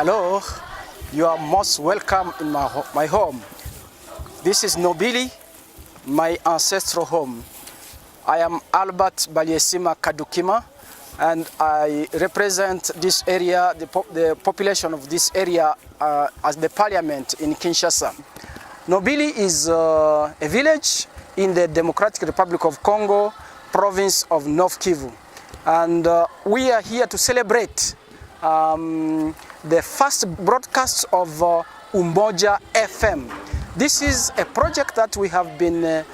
Alors, you are most welcome in my home. This is Nobili, my ancestral home. I am Albert Baliesima Kadukima, and I represent this area, the population of this area as the parliament in Kinshasa. Nobili is a village in the Democratic Republic of Congo, province of North Kivu. And we are here to celebrate the first broadcast of Umoja FM. This is a project that we have been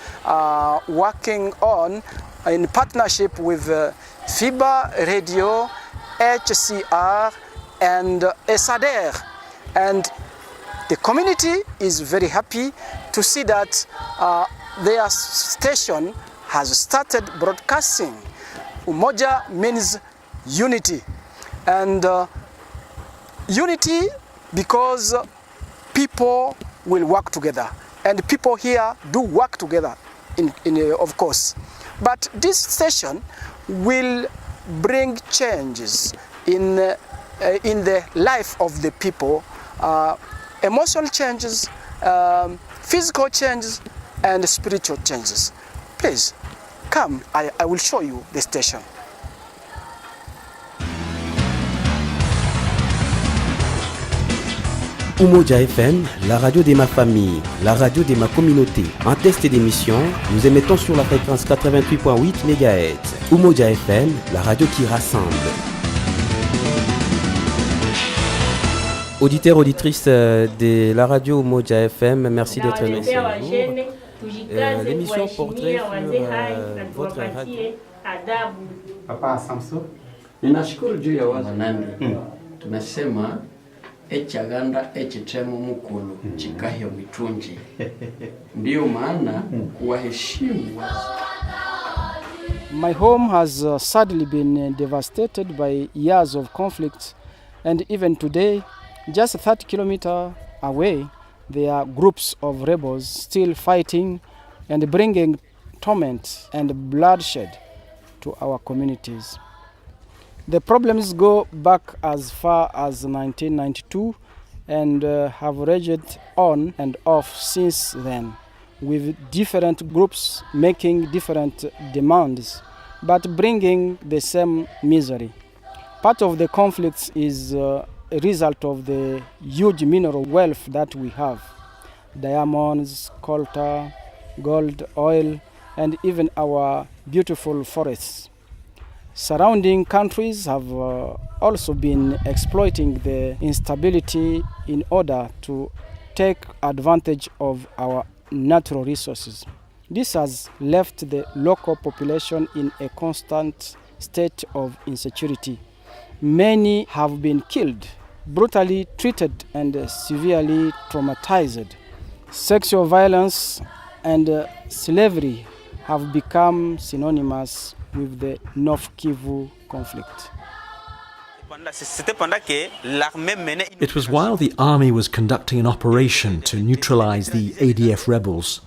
working on in partnership with FIBA Radio, HCR, and ESADER. And the community is very happy to see that their station has started broadcasting. Umoja means unity. And unity because people will work together. And people here do work together, of course. But this station will bring changes in the life of the people, emotional changes, physical changes, and spiritual changes. Please, come, I will show you the station. Umoja FM, la radio de ma famille, la radio de ma communauté. En test d'émission, nous émettons sur la fréquence 88.8 MHz. Umoja FM, la radio qui rassemble. Auditeurs, auditrices de la radio Umoja FM, merci d'être là ce jour. L'émission Portrait sur votre radio. Papa Samso, ninashukuru juu ya wazo nami. Tunasema echaganda echitemo mukulu chikahya mitunji. Ndiyo maana kuwaheshimu. My home has sadly been devastated by years of conflict, and even today, just 30 kilometers away, there are groups of rebels still fighting and bringing torment and bloodshed to our communities. The problems go back as far as 1992 and have raged on and off since then, with different groups making different demands, but bringing the same misery. Part of the conflicts is a result of the huge mineral wealth that we have: diamonds, coltan, gold, oil, and even our beautiful forests. Surrounding countries have also been exploiting the instability in order to take advantage of our natural resources. This has left the local population in a constant state of insecurity. Many have been killed, brutally treated, and severely traumatized. Sexual violence and slavery have become synonymous with the North Kivu conflict. It was while the army was conducting an operation to neutralize the ADF rebels.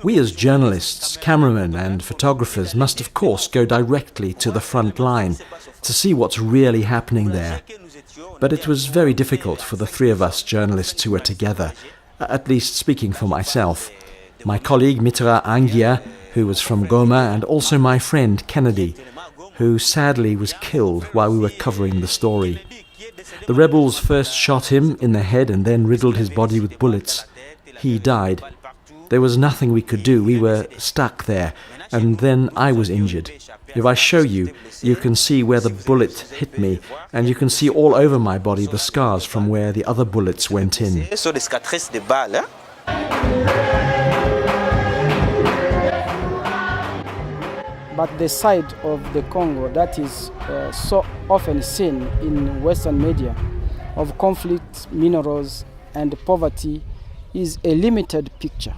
We as journalists, cameramen and photographers must of course go directly to the front line to see what's really happening there. But it was very difficult for the three of us journalists who were together, at least speaking for myself. My colleague Mitra Angia, who was from Goma, and also my friend Kennedy, who sadly was killed while we were covering the story. The rebels first shot him in the head and then riddled his body with bullets. He died. There was nothing we could do. We were stuck there, and then I was injured. If I show you, you can see where the bullet hit me, and you can see all over my body the scars from where the other bullets went in. But the side of the Congo that is so often seen in Western media of conflict, minerals, and poverty is a limited picture.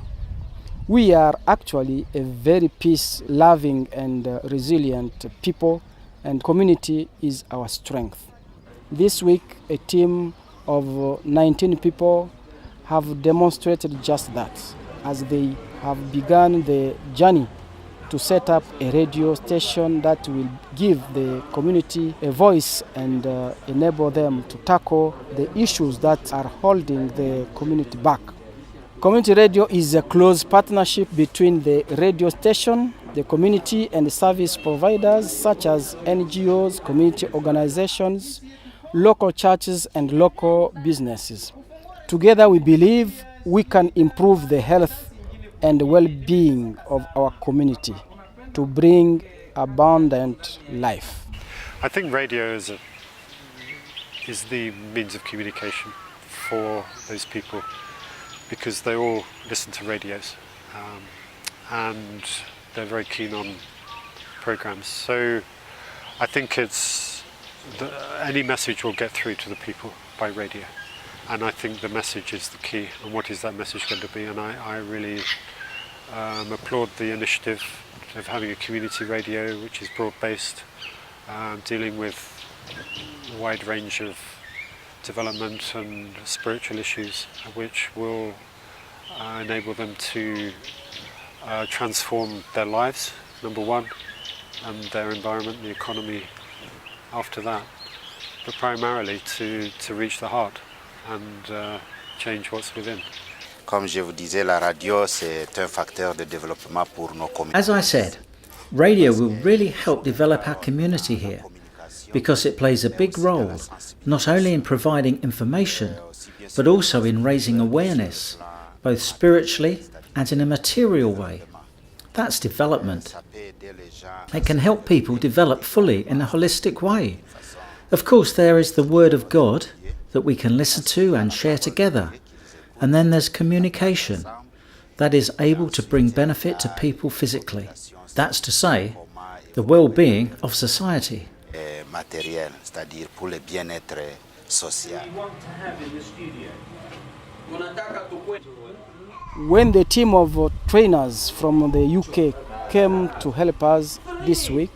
We are actually a very peace-loving and resilient people, and community is our strength. This week, a team of 19 people have demonstrated just that, as they have begun the journey to set up a radio station that will give the community a voice and enable them to tackle the issues that are holding the community back. Community radio is a close partnership between the radio station, the community and the service providers such as NGOs, community organizations, local churches and local businesses. Together we believe we can improve the health and well-being of our community to bring abundant life. I think radio is the means of communication for those people because they all listen to radios and they're very keen on programs. So I think any message will get through to the people by radio. And I think the message is the key. And what is that message going to be? And I really applaud the initiative of having a community radio which is broad-based, dealing with a wide range of development and spiritual issues which will enable them to transform their lives, number one, and their environment, the economy after that, but primarily to reach the heart and change what's within. Comme je vous disais, la radio c'est un facteur de développement pour nos communautés. As I said, radio will really help develop our community here because it plays a big role not only in providing information but also in raising awareness, both spiritually and in a material way. That's development. It can help people develop fully in a holistic way. Of course, there is the Word of God that we can listen to and share together. And then there's communication that is able to bring benefit to people physically. That's to say, the well-being of society. Matériel, c'est-à-dire pour le bien-être social. When the team of trainers from the UK came to help us this week,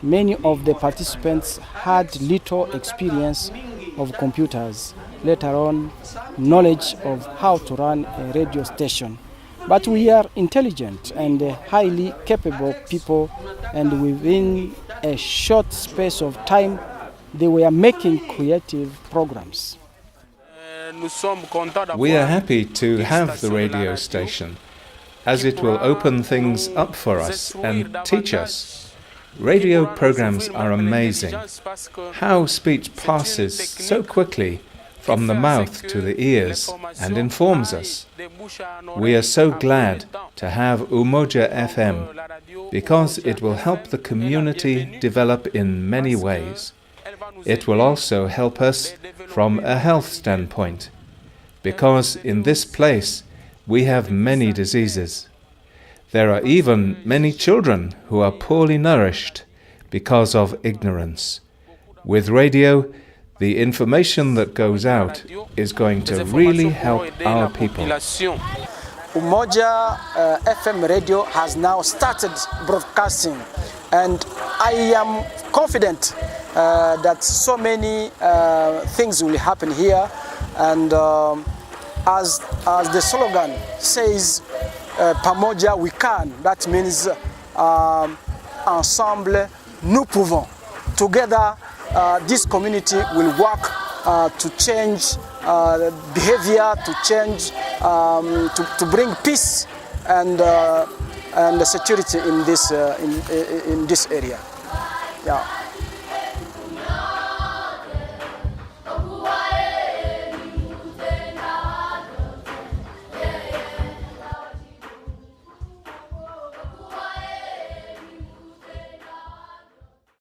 many of the participants had little experience of computers, let alone knowledge of how to run a radio station. But we are intelligent and highly capable people, and within a short space of time, they were making creative programs. We are happy to have the radio station, as it will open things up for us and teach us. Radio programs are amazing. How speech passes so quickly from the mouth to the ears and informs us. We are so glad to have Umoja FM because it will help the community develop in many ways. It will also help us from a health standpoint, because in this place we have many diseases. There are even many children who are poorly nourished because of ignorance. With radio, the information that goes out is going to really help our people. Umoja FM radio has now started broadcasting, and I am confident that so many things will happen here, and as the slogan says, Pamoja we can, that means ensemble nous pouvons. Together this community will work to change behavior, to change, to bring peace and security in this area. Yeah.